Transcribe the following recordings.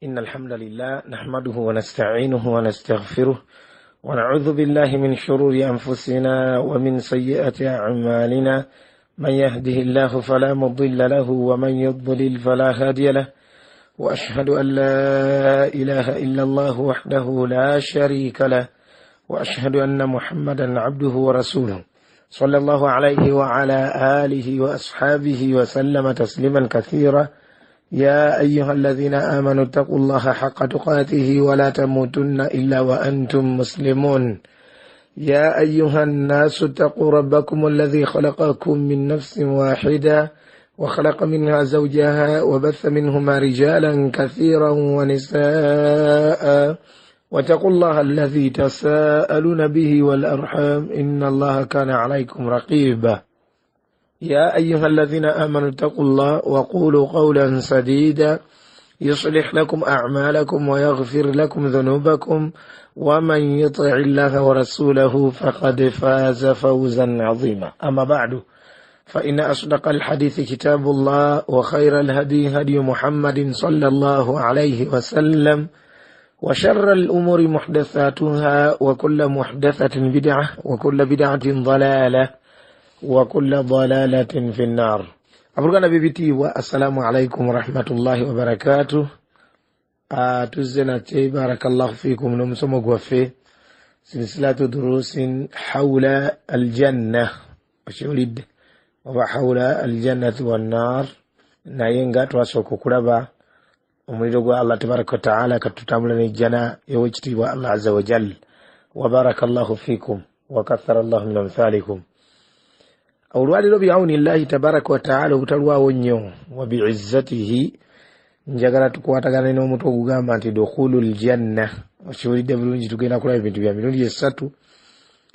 إن الحمد لله نحمده ونستعينه ونستغفره ونعوذ بالله من شرور أنفسنا ومن سيئات أعمالنا. من يهده الله فلا مضل له ومن يضلل فلا هادي له، وأشهد أن لا إله إلا الله وحده لا شريك له، وأشهد أن محمدا عبده ورسوله صلى الله عليه وعلى آله وأصحابه وسلم تسليما كثيرا. يا أيها الذين آمنوا اتقوا الله حق تقاته ولا تموتن إلا وأنتم مسلمون. يا أيها الناس اتقوا ربكم الذي خلقكم من نفس واحدة وخلق منها زوجها وبث منهما رجالا كثيرا ونساء، واتقوا الله الذي تساءلون به والأرحام إن الله كان عليكم رقيبا. يا أيها الذين آمنوا اتقوا الله وقولوا قولا سديدا يصلح لكم أعمالكم ويغفر لكم ذنوبكم، ومن يطع الله ورسوله فقد فاز فوزا عظيما. أما بعد، فإن أصدق الحديث كتاب الله، وخير الهدي هدي محمد صلى الله عليه وسلم، وشر الأمور محدثاتها، وكل محدثة بدعة، وكل بدعة ضلالة، وكل ضلالة في النار. أبرغنا ببتي والسلام عليكم ورحمة الله وبركاته. تزنا بارك الله فيكم. نمسم وفي سلسلة دروس حول الجنة وشولد وحول الجنة والنار ناينغا تواسوكو كربا ومريدو الله تبارك وتعالى كتتاملنا الجنة يوجتي الله عز وجل. وبارك الله فيكم وكثر الله من أمثالكم. Awulwaliro bi'awni Allahi tabaraka wa ta'ala obutalwawo nnyo wa bi'izzatihi. Njagala tukwatagana n'omutwe ogugamba nti dukhulul janna. Okiwulidde bulungi, tugenda kulaba ebintu bya mirundi esatu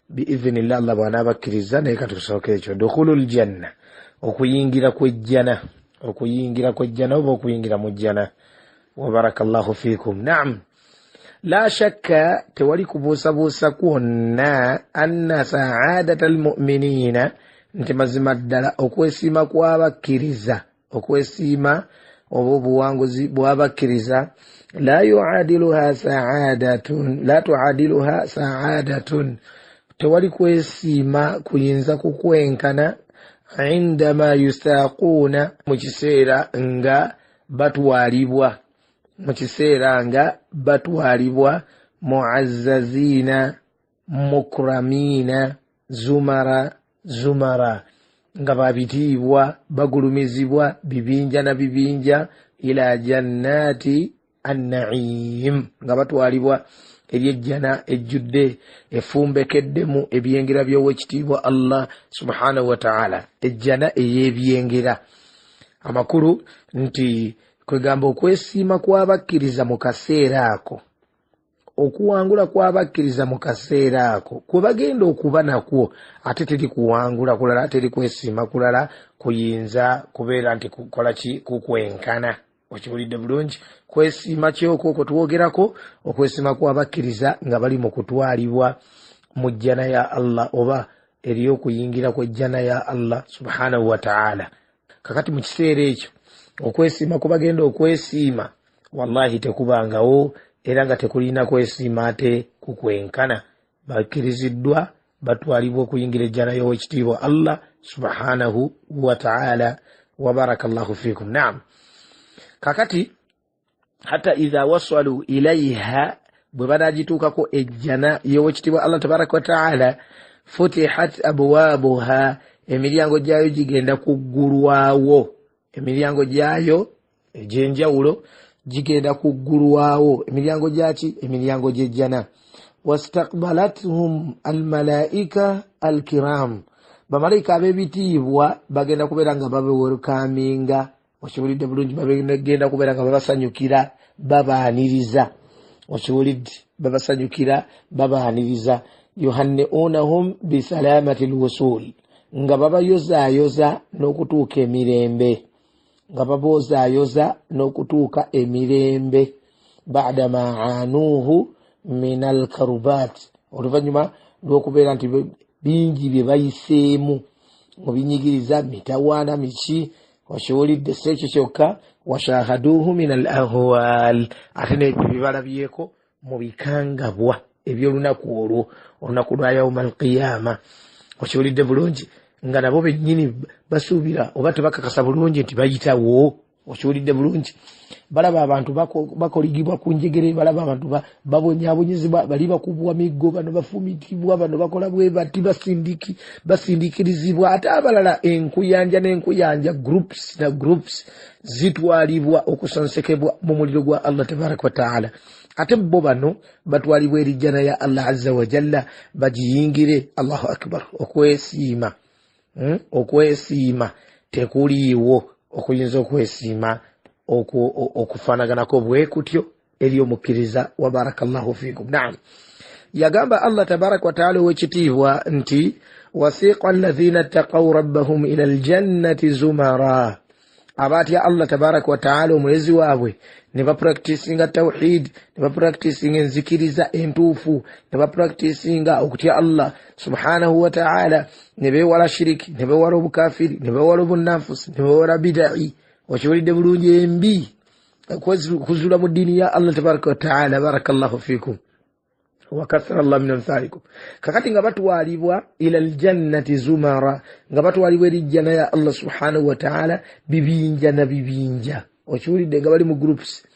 bi'idhnillah, Allah bw'anaabakkiriza. Naye katusooke ekyo, dukhulul janna, okuyingira kw'ejjana, okuyingira kw'ejjana oba okuyingira mu jjana. Wa barakallahu fiikum. Naam, la shakka tewali kubuusabuusa kwonna anna sa'adatal mu'minina, nti mazima ddala okwesiima kw'abakkiriza, okwesiima oba obuwanguzi bw'abakkiriza, la tuadiluha sa'adatun, tewali kwesiima kuyinza kukwenkana indama yustaquuna, mu kiseera nga batwalibwa, mu'azzazina mukramina zumara, nga babitiibwa bagulumizibwa bibinja na bibinja, ila jannati an-na'im, nga batwalibwa eri ejjana ejjudde efumbekeddemu ebyengera by'owekitiibwa Allah subhanahu wa ta'ala, ejjana ey'ebyengera. Amakulu nti kwegamba okwesiima kw'abakkiriza mu kaseera ako, okuwangula kw'abakkiriza mu kaseera ako kwe bagenda okuba nakwo, ate teri kuwangula kulala, teri kwesiima kulala kuyinza kubeera nti kukola ki, kukwenkana. Okiwulidde bulungi? Kwesiima kyokwo kwe twogerako, okwesiima kw'abakkiriza nga bali mu kutwalibwa mu jjana ya Allah, oba eri okuyingira kw'ejjana ya Allah subhanahu wa ta'ala. Kakati mu kiseera ekyo okwesiima kwe bagenda okwesiima, wallahi tekubangawo, era nga tekulina kwesiima ate kukwenkana. Bakkiriziddwa batwalibwa okuyingira ejjana y'owekitiibwa Allah subhanahu wa ta'ala. Wa barakallahu fiikum. Naam, kakati hatta idha wasalu ilayha, bwe banagituukako ejjana y'owekitiibwa Allah tabaraka wa ta'ala, futihat abwabuha, emiryango gyayo gigenda kuggulwawo, emiryango gyayo egy'enjawulo gigenda kuggulwawo. Emiryango gyaki? Emiryango gy'ejjana. Wastaqbalathum almalaika alkiram, bamalayika ab'ebitiibwa bagenda kubeera nga babewelkaminga. Okiwulidde bulungi? Bagenda kubeera nga babasanyukira, babaaniriza. Okiwulidde? Babasanyukira, babaaniriza. Yuhanni'unahum bisalamati alwusul, nga babayozaayoza n'okutuuka emirembe, nga babozaayoza n'okutuuka emirembe. Ba'da ma anuuhu min alkarubat, oluvannyuma lw'okubeera nti bingi bye bayiseemu mu binyigiriza, mitawaana, miki, okiwulidde si ekyo kyokka washahaduhu min al ahwal ate n'ebyo bibalabyeko mu bikangabwa ebyolunaku olwo olunaku lwa yauma alqiyama okiwulidde bulungi nga nabo bennyini basuubira oba tebakakasa bulungi nti bayitawo okiwulidde bulungi balaba abantu bakoligibwa ku njegere balaba abantu babonyabonyezebwa bali bakubwa miggo bano bafumitibwa bano bakola bwe bati basindikirizibwa ate abalala enkuyanja groups zitwalibwa okusonsekebwa mu muliro gwa Allah tabaraka wa taala ate bo bano batwalibwa eri jjana ya Allah azza wa jalla bagiyingire. Allahu akbar. okwesiima tekuliiwo okuyinza okwesiima okufanaganako bwe kutyo eri omukkiriza wa barakallahu fikum. Naam, yagamba Allah tabaraka wa taala owekitiibwa nti wasiqa alladhina ttaqaw rabbahum ila aljannati zumara, abatya Allah tabaraka wa taala omulezi waabwe ne bapracticinga tawhid, ne bapracticinga enzikiriza entuufu, ne bapracticinga okutya Allah subhanahu wa ta'ala, ne bewala shiriki, ne bewala obukafiri, ne bewala obunafusi, ne bewala bid'i. Okiwulidde bulungi embi kuzula mu ddiini ya Allah tabaraka wa ta'ala. Barakallahu fikum wa kathara Allah min amthalikum. Kakati nga batwalibwa ila aljannati zumara, nga batwalibwa eri jjana ya Allah subhanahu wa ta'ala bibinja na bibinja. Okiwulidde nga bali mu groups.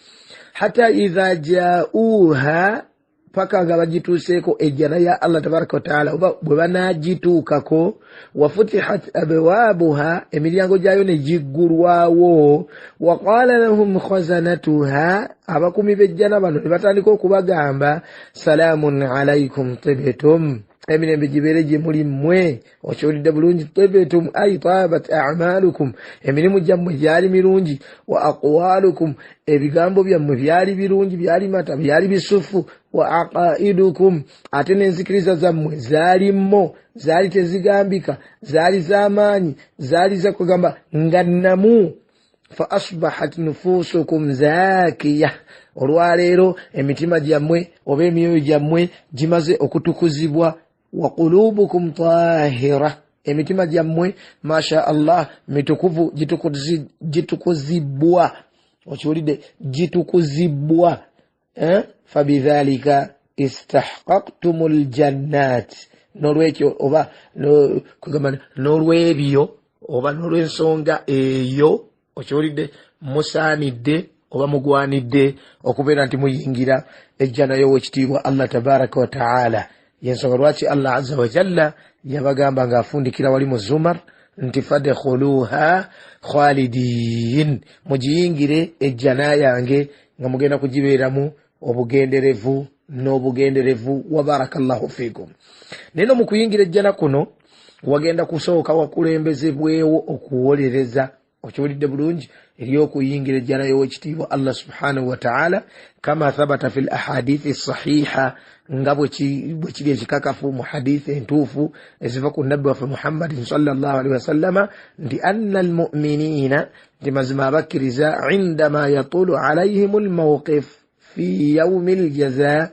Hatta idha ja'uha, paka nga bagituuseeko ejjana ya Allah tabaraka wa ta'ala, oba bwe banagituukako, wafutihat abwabuha, emiryango gyayo ne giggulwawo, wa qala lahum khazanatuha, abakumi b'ejjana bano ne batandika okubagamba salamun alaikum tibtum, emirembe gibeere gye muli mmwe. Okiwulidde bulungi, tibtum ay tabat a'malukum, emirimu gyammwe gyali mirungi, wa aqwalukum, ebigambo byammwe byali birungi, byali mata, byali bisufu, wa aqaidukum, ate n'enzikiriza zammwe zalimmo, zaali tezigambika, zaali z'amaanyi, zaali zakugamba nga nnamu. Fa asbahat nufusukum zakiya, olwaleero emitima gyammwe oba emyoyo gyammwe gimaze okutukuzibwa. Wa qulubukum tahira, emitima gyammwe masha Allah mitukuvu, gitukuzibwa. Okiwulidde, gitukuzibwa. Fabidhalika istahqaqtumul jannat, n'olwekyo oba kugamba n'olwebyo oba n'olwensonga eyo, okiwulidde, musaanidde oba mugwanidde okubeera nti muyingira ejjana y'owekitiibwa Allah tabaraka wa ta'ala. Yensonga lwaki Allah azza wa jalla yabagamba ng'afundikira wali mu Zumar nti fadkhuluha khalidin, mugiyingire ejjana yange nga mugenda kugibeeramu obugenderevu n'obugenderevu. Wa barakallahu fikum. Neno mu kuyingira ejjana kuno wagenda kusooka wakulembezebwewo okuwolereza. Okiwulidde bulungi, eri okuyingira ejjana y'owekitiibwa Allah subhanahu wa ta'ala, kama thabata fil ahadithi sahiha, nga bwe kiri ekikakafu mu hadithi entuufu eziva ku nabbi waffe Muhammadin sallallahu alaihi wasallama, nti anna almu'minina, nti mazima abakkiriza, indama yatulu alaihim almawqif fi yawmi aljaza,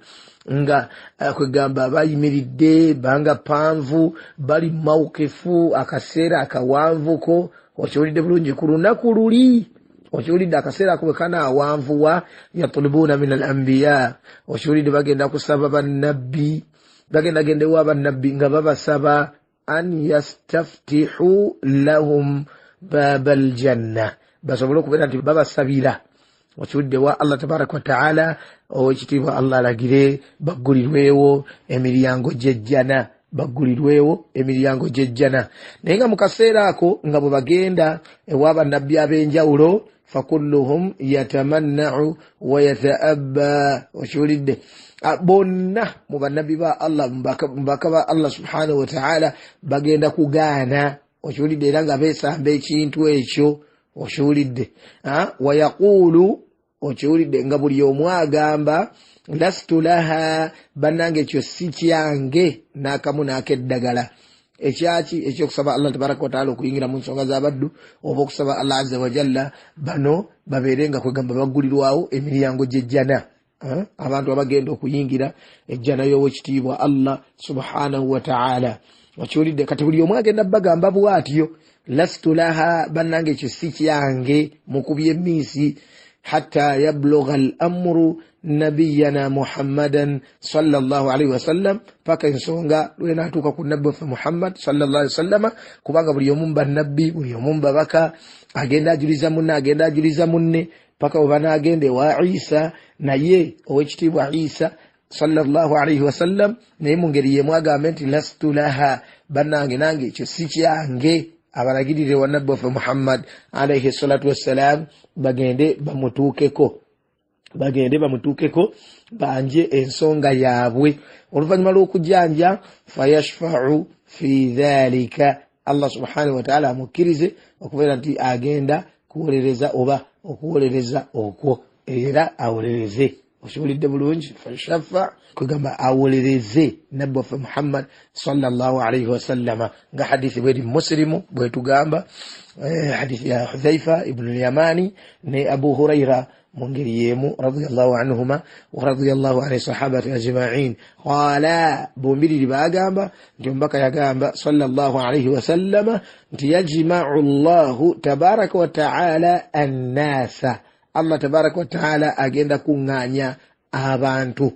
nga kwegamba bayimiridde banga panvu bali mawqifu, akaseera akawanvuko. Okiwulidde bulungi, ku lunaku luli, okiwulidde akaseera ako bwe kanaawanvuwa, yatulubuna min al anbiya, okiwulidde bagenda kusaba bannabbi, bagendagenda ewa bannabbi nga babasaba an yastaftihu lahum baba aljanna, basobole okubeera nti babasabira. Okiwulidde wa Allah tabaraka wa ta'ala owekitiibwa Allah alagire baggulirwewo emiryango gy'ejjana, baggulirwewo emiryango gy'ejjana. Naye nga mu kaseera ako nga bwe bagenda ewa bannabbi ab'enjawulo, fakulluhum yatamanna'u wa yata'abba. Okiwulidde, bonna mu bannabbi ba Allah, mubaka ba Allah subhanahu wa ta'ala bagenda kugaana. Okiwulidde, era nga beesamba ekintu ekyo. Okiwulidde, wa yaqulu, okiwulidde nga buli omu agamba lastu laha, bannange ekyo si kyange n'akamu n'akeddagala. Ekyaki ekyokusaba Allah tabaraka wa ta'ala okuyingira mu nsonga z'abaddu, oba okusaba Allah azza wa jalla bano babeere nga kwegamba baggulirwawo emiryango gy'ejjana. Abantu abagenda okuyingira ejjana y'owekitiibwa Allah subhanahu wa ta'ala. Okiwulidde, kati buli omu agenda bagamba bw'atyo. lastu laha banange kisiki yange mukubye misi hatta yablugha al-amru nabiyana Muhammadan sallallahu alaihi wasallam paka ensonga lwena atuka ku nabbi wa Muhammad sallallahu alaihi wasallam kubanga buli omumba nabbi buli omumba baka agenda ajuliza munne paka obana agende wa Isa naye owekitibwa Isa sallallahu alaihi wasallam naye mungeri ye mwagamba nti lastu laha banange nange ekyo si kyange abalagirire wa nabbi wa Muhammad alaihi salatu wassalam bagende bamutuukeko banje ensonga yaabwe oluvannyuma lw'okujanja fayashfa'u fi dhalika Allah subhanahu wa ta'ala amukkirize okubeera nti agenda kuwolereza oba okuwolereza okwo era awolereze okiwulidde bulungi fayashfa kugamba awolereze nabbi wa Muhammad sallallahu alaihi wasallama nga hadithi bweri Muslimu bwetugamba hadithi ya Hudhaifa ibn al-Yamani ne Abu Huraira mungeri yemu radiyallahu anhuma wa radiyallahu anhi sahabati ajma'in qala bombiri bagamba ndombaka yagamba sallallahu alaihi wasallama nti yajma'u Allah tabaraka wa ta'ala an-nasa Allah tabaraka wa ta'ala agenda kunganya abantu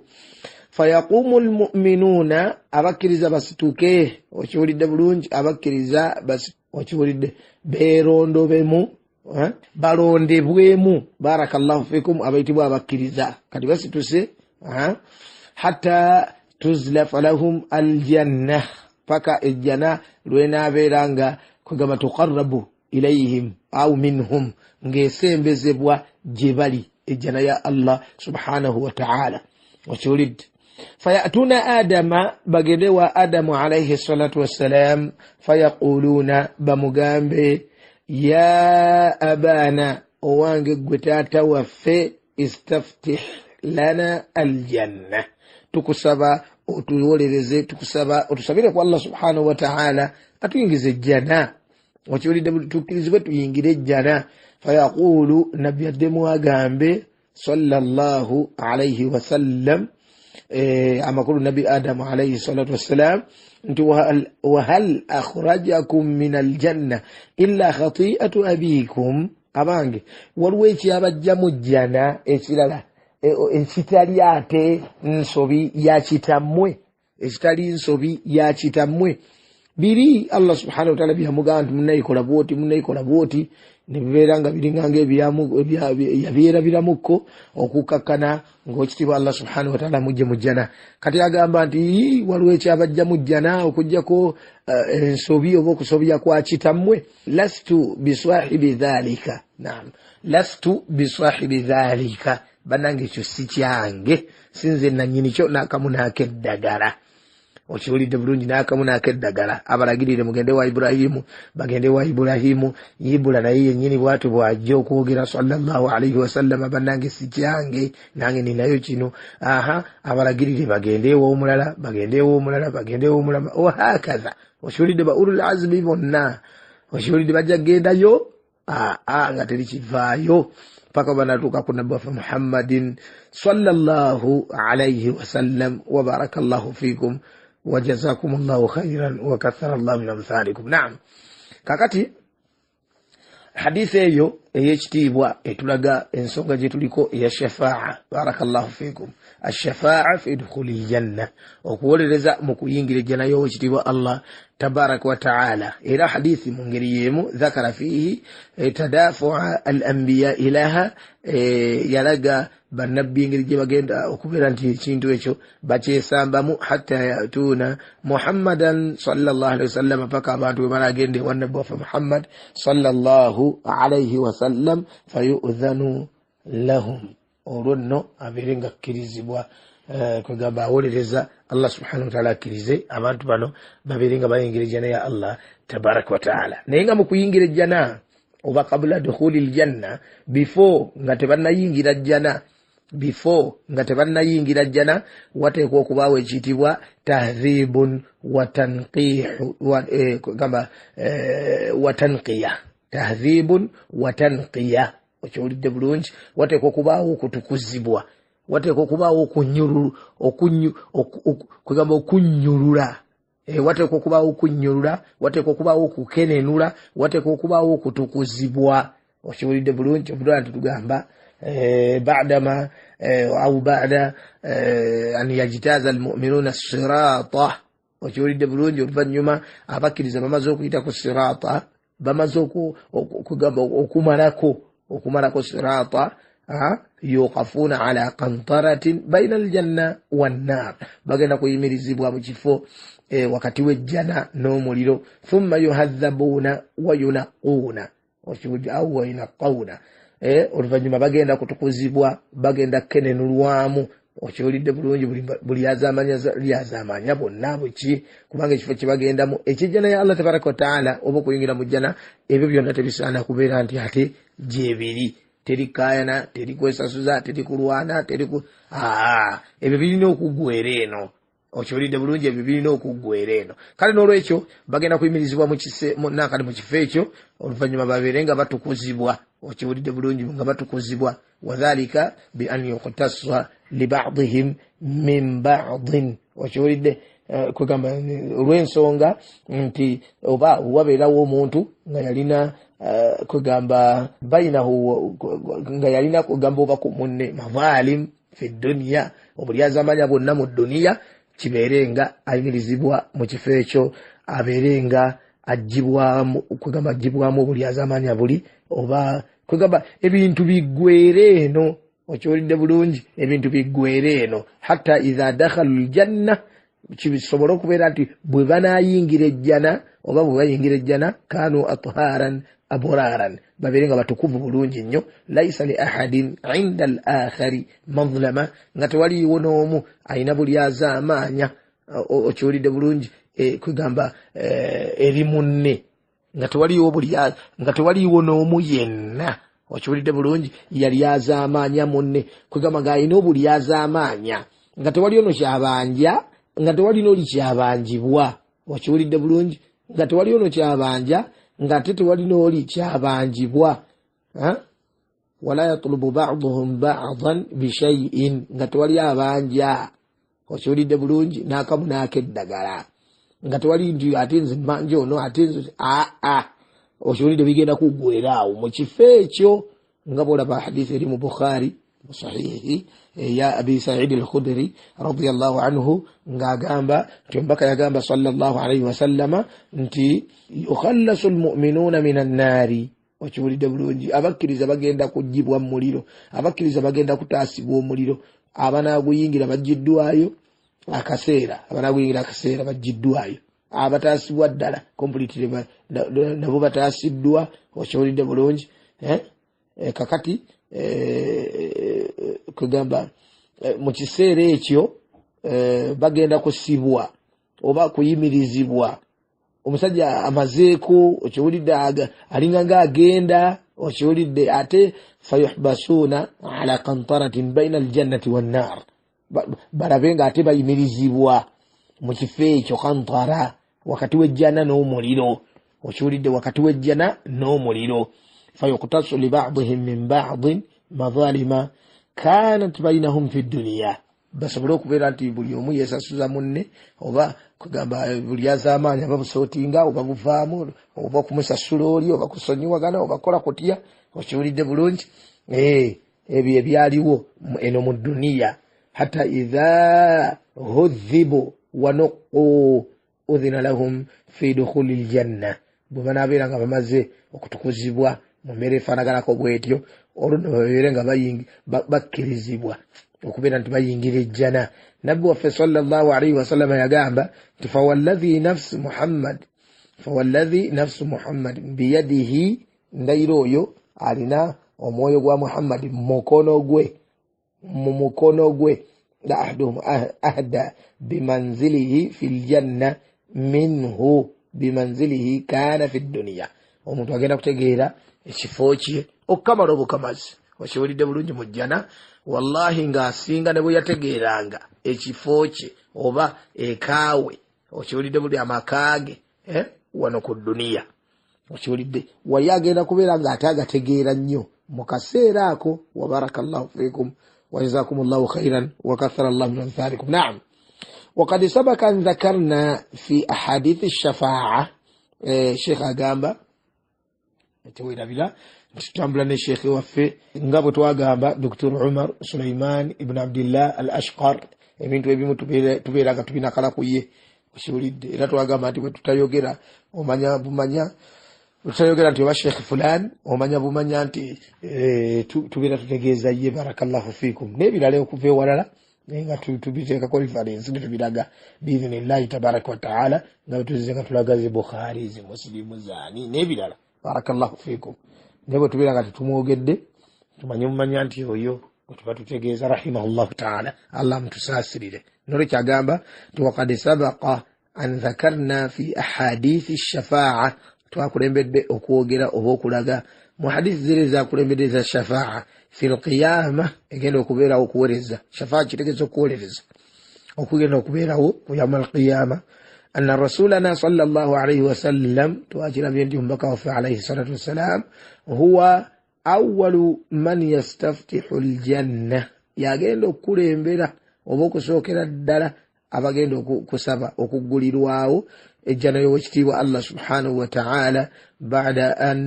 fayaqumu almu'minuna abakiriza basituke okiwulidde bulungi abakiriza okiwulidde berondobemu balondebwemu barakallahu fikum abaitibwa abakiriza kati basituse hatta tuzlafa lahum aljanna paka ejjana lwena beranga kugamba tuqarrabu ilayhim au minhum ngesembezebwa jebali ejjana ya Allah subhanahu wa ta'ala wakiwulidde fayatuna adama bagende wa adamu alayhi salatu wassalam fayaquluna bamugambe ya abana owange gwe taata waffe istaftih lana aljanna tukusaba otuwolereze tukusaba otusabire ku Allah subhanahu wa ta'ala atuyingize ejjana wakiwulidde tukirizibwe tuyingire ejjana fayaqulu nabbi addemu agambe sallallahu alayhi wasallam amakulu nabi Adam alayhi salatu wassalam nti wahal akhrajakum min aljanna illa khati'atu abikum abange waliwo ekyabajja mu jjana ekirala ekitali ate nsobi ya kitammwe ekitali nsobi ya kitammwe biri Allah subhanahu wa ta'ala byamugamba nti munayikola bwoti nebibeeranga biringanga ebyera biramuko okukakkana ng'okitibwa Allah subhanahu wa ta'ala mujje mujjana kati agamba nti waliwo ekyabajja mujjana okugjako ensobi oba okusobya kwa kitammwe lastu biswahibi dhalika naam lastu biswahibi dhalika banange ekyo si kyange sinze nanyini kyo nakamunako eddagala okiwulidde bulungi nakamunako eddagala abalagirire mugende wa Ibrahimu bagende wa Ibrahimu Ibula naye yennyini bwatu bwajja okwogera sallallahu alaihi wasallam banange si kyange nange ninayo kino abalagirire bagende omulala ohakaza okiwulidde ba ulul azmi bonna okiwulidde bajja gendayo nga teri kivaayo paka banatuka ku nabbi wa Muhammadin sallallahu alaihi wasallam wa barakallahu fikum wa jazakumullahu khairan wa kathara Allah min amthalikum. Naam, kakati hadithi eyo eyekitiibwa etulaga ensonga gye tuliko ya shafaa barakallahu fikum ash-shafaa fi dukhulil janna okuwolereza mu kuyingira ejjana y'owekitiibwa Allah tabaraka wa ta'ala era hadithi mu ngeri yemu dhakara fihi tadafu'a al-anbiya ilaha yalaga bannabbi ngeri gye bagenda okubeera nti ekintu ekyo bakyesambamu hatta yatuna Muhammadan sallallahu alaihi wasallam paka abantu bwe balagende wa nabbi wa Muhammad sallallahu alaihi wasallam fayu'dhanu lahum olwonno abeerenga kkirizibwa kwegamba awolereza Allah subhanahu wa ta'ala akkirize abantu bano babeerenga bayingira ejjana ya Allah tabaraka wa ta'ala naye nga mu kuyingira ejjana oba qabla dukhulil janna before nga tebannayingira jjana wateekwa okubaawo ekiyitibwa tahdhibun wa tanqihu wa tanqiya tahdhibun wa tanqiya okiwulidde bulungi wateekwa okubaawo okutukuzibwa wateekwa okubaawo okunyulula wateekwa okubaawo okunyulula, wateekwa okubaawo okukenenula, wateekwa okubaawo okutukuzibwa. Okiwulidde bulungi? Obulala tugamba بعدما أو بعد أن يجتاز المؤمنون الصراط. Okiwulidde bulungi? Oluvannyuma abakkiriza bamaze okuyita ku sirata, bamaze okugamba okumalako sirata, yuqafuna ala qantaratin bayna aljanna wannar, bagenda kuyimirizibwa mu kifo wakati w'ejjana n'omuliro. Thumma yuhadhabuna wa yunaquna, okiwulidde, au wa yunaqawuna, oluvannyuma bagenda kutukuzibwa, bagenda kenenulwamu. Okiwulidde bulungi? Buli yazamanya bonna buki, kubanga ekifo kyebagendamu ekijjana ya Allah tabaraka wa taala, oba okuyingira mu jjana, ebyo byonna tebisaana kubeera nti ate gyebiri. Teri kayana, teri kwesasuza, teri kulwana, ebyo birina okuggwera eno. Okiwulidde bulungi? Ebyo birina okuggwera eno. Kale n'olwekyo bagenda kuyimirizibwa nakati mu kifo ekyo, oluvannyuma babeere nga batukuzibwa. Okiwulidde bulungi? Nga batukuzibwa. Wadhalika bi an yuqtassa li ba'dihim min ba'din. Okiwulidde? Kwegamba olw'ensonga nti oba wabeerawo omuntu nga yalina kwegamba bayinahu, nga yalina kugamba oba ku munne mazalim fi dunya, obulyazamanya bwonna mu duniya, kibeere nga ayimirizibwa mu kifo ekyo, abeere nga agibwamu obulyazamanya buli, oba kwegamba ebintu biggwere eno. Okiwulidde bulungi? Ebintu biggwere eno, hatta idha dakhalu aljanna, kibisobola okubeera nti bwe banayingira ejjana, oba bwe bayingira ejjana, kanu atharan aburaran, babeere nga batukuvu bulungi nnyo. Laisa li ahadin inda al-akhari mazlama, nga tewaliiwo n'omu ayina bulyazaamaanya. Okiwulidde bulungi? Kwegamba eri munne, nga tewaliiwo n'omu yenna. Okiwulidde bulungi? Yalyazaamaanya munne, kwegamba ng'alina obulyazaamaanya, nga tewali ono kyabanja, nga tewali n'oli kyabanjibwa. Okiwulidde bulungi? Nga tewali ono kyabanja, nga ate tewali n'oli kyabanjibwa. Wala yatlubu ba'duhum ba'dan bishay'in, nga tewali abanja. Okiwulidde bulungi? N'akamu n'akeddagala, nga tewali nti ate nze mmanja ono, ate nze Okiwulidde? Bigenda kuggweeraawo mu kifo ekyo, nga bw'olaba hadithi eri mu Bukhari mu sahihi ya Abi Sa'id al-Khudri radiyallahu anhu, ng'agamba nti omubaka yagamba sallallahu alayhi wa sallama nti yukhallasu almu'minuna minan naari. Okiwulidde bulungi? Abakkiriza bagenda kuggyibwa mu muliro, abakkiriza bagenda kutaasibwa omuliro. Abanaaguyingira baggiddwayo akaseera, baggiddwayo. Abataasibwa ddala completely nabo bataasiddwa. Okiwulidde bulungi? Kakati kugamba mu kiseera ekyo bagenda kusibwa oba kuyimirizibwa. Omusajja amazeeko, okiwulidde, alinga ng'agenda. Okiwulidde? Ate fayuhbasuuna ala qantaratin bayna aljannati wannar, balabe nga ate bayimirizibwa mu kifo ekyo, kantara, wakati w'ejjana n'omuliro. Okiwulidde? Wakati w'ejjana n'omuliro. Fayuqtasu li ba'dihim min ba'din mazalima kanat bainahum fi dunya, basobole okubeera nti buli omu yeesasuza munne, oba kugamba buli azaamaanya babusootinga, oba buvaamu, oba kumusasula oli, oba kusonyiwagana, oba kola kutya. Okiwulidde bulungi? Ebyo ebyaliwo eno mu duniya. Hatta idha hudhibu wa nuqqu udhina lahum fi dukhuli aljanna, bwe banaabeera nga bamaze okutukuzibwa mu mmere efaanaganako bwetyo, olwo nno babeere nga bakkirizibwa okubeera nti bayingira ejjana. Nabbi waffe sallallahu alayhi wa sallam yagamba nti fawalladhi nafsu muhammad biyadihi, ndayira oyo alina omwoyo gwa Muhammad mu mukono gwe, la ahduhum ahda bimanzilihi fil janna minhu bimanzilihi kana fi dunya. Omuntu agenda kutegeera ekifo kye okukamala obukamazi. Okiwulidde bulungi? Mu jjana wallahi ng'asinga ne bwe yategeeranga ekifo kye oba ekaawe. Okiwulidde bulungi? Amakaage wano ku duniya. Okiwulidde? Wali agenda kubeera ng'ate agategeera nnyo mu kaseera ako. Wa barakallahu fiikum wa jazakumullahu khairan wa kathara Allahu min amthalikum. Naam. وقد سبق أن ذكرنا في أحاديث الشفاعة شيخ أغامبا توينا بلا تتعاملنا الشيخ وفي نغابو تواغامبا دكتور عمر سليمان ابن عبد الله الأشقر ebintu ebimu tubeeraga tubinakala kuye okiwulidde era twagamba nti bwe tutayogera omanya bumanya tutayogera nti oba sheekh fulan omanya bumanya nti tubeera tutegeeza ye barakallahu fikum n'ebirala okuva ewalala nga tubiteekako reference ne tubiraga biiznillahi tabaraka wa taala nga betuzize nga tulaga zi Bukhari zi Muslimu zaani n'ebirala barakallahu fikum ne bwe tubeera nga tetumwogedde tumanye mumanya nti oyo tuba tutegeeza rahimahullahu taala allah mutusaasirire nolwekyo agamba nti waqad sabaqa an dhakarna fi ahadithi shafaa twakulembedde okwogera oba okulaga mu hadisi ziri zakulembedde za shafaa fi lqiyama egenda okubeerawo okuwereza shafaa kitegeeza okuwerereza okugenda okubeerawo ku yauma alqiyama anna rasulana sallallahu alayhi wasallam twakirabye nti omubaka waffe alayhi salatu wassalam huwa awwalu man yastaftihu aljanna yagenda okukulembera oba okusookera ddala abagenda okusaba okuggulirwawo ejjana y'owekitiibwa allah subhanahu wa ta'ala ba'da an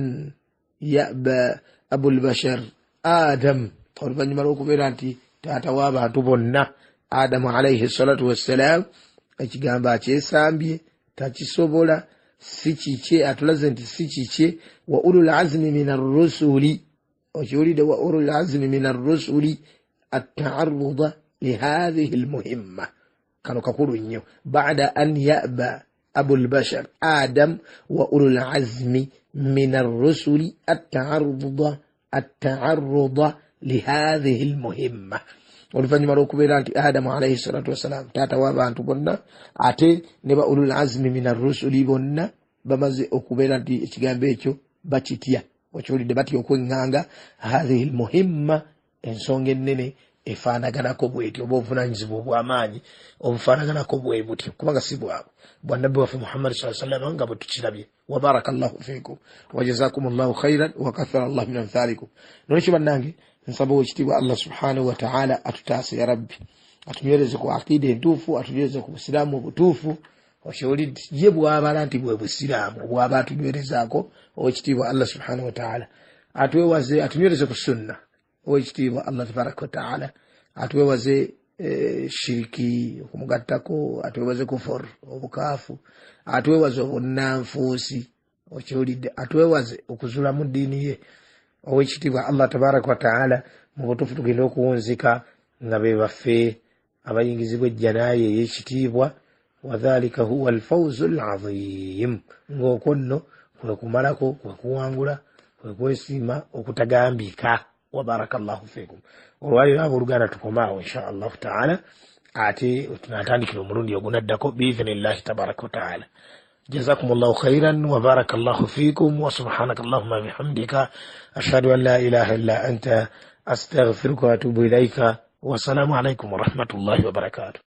ya'ba abul bashar adam oluvannyuma lw'okubeera nti taata w'abantu bonna adamu alayhi salatu wassalam ekigambo akyesambye takisobola si kikye atulaze nti si kikye wa ulul azmi min arrusuli okiwulidde wa ulul azmi min arrusuli atta'arruda lihadhihi almuhimma kano kakulu nnyo ba'da an ya'ba abul bashar adam wa ulul azmi min arrusuli atta'arruda lihadhihi almuhimma oluvannyuma lw'okubeera nti adamu alayhi salatu wassalam taata w'abantu bonna ate ne ba ulul azmi min arrusuli bonna bamaze okubeera nti ekigambo ekyo bakitya okiwulidde batya okweŋŋanga hadhihi almuhimma ensonga ennene efaanaganako bwetyo oba obuvunanyizibwa obw'amaanyi obufaanaganako bwe butyo kubanga si bwabwe bwannabbi waffe muhammadi saa sallam nga bwe tukirabye wa barakallahu fiikum wa jazakumullahu khairan wa kathara allah min amthalikum nolwekyo bannange nsaba owekitiibwa allah subhanahu wa ta'ala atutaase ya rabbi atunywereze ku aqida entuufu atunywereze ku busiraamu obutuufu okiwulidde ye bw'abala nti bwe busiraamu bw'aba atunywerezaako owekitiibwa allah subhanahu wa ta'ala atwewaze atunywereze ku sunna owekitiibwa allah tabaraka wa ta'ala atwewaze shiriki okumugattako atwewaze kufur obukaafu atwewaze obunnanfuusi okiwulidde atwewaze okuzula mu ddiini ye owekitiibwa allah tabaraka wa ta'ala mu butuufu tugenda okuwunzika nga be baffe abayingizibwa ejjanaye ey'ekitiibwa wadhalika huwa alfawzu alazim ng'okwo nno kwe kumalako kwe kuwangula kwe kwesiima okutagambika wa barakallahu fiikum olwaliro abooluganda tukomaawo insha allahu taala ate tunatandikira omulundi ogunaddako biidhnillahi tabaraka wa taala جزاكم الله خيرا وبارك الله فيكم وسبحانك اللهم بحمدك أشهد أن لا إله إلا أنت أستغفرك وأتوب إليك والسلام عليكم ورحمة الله وبركاته.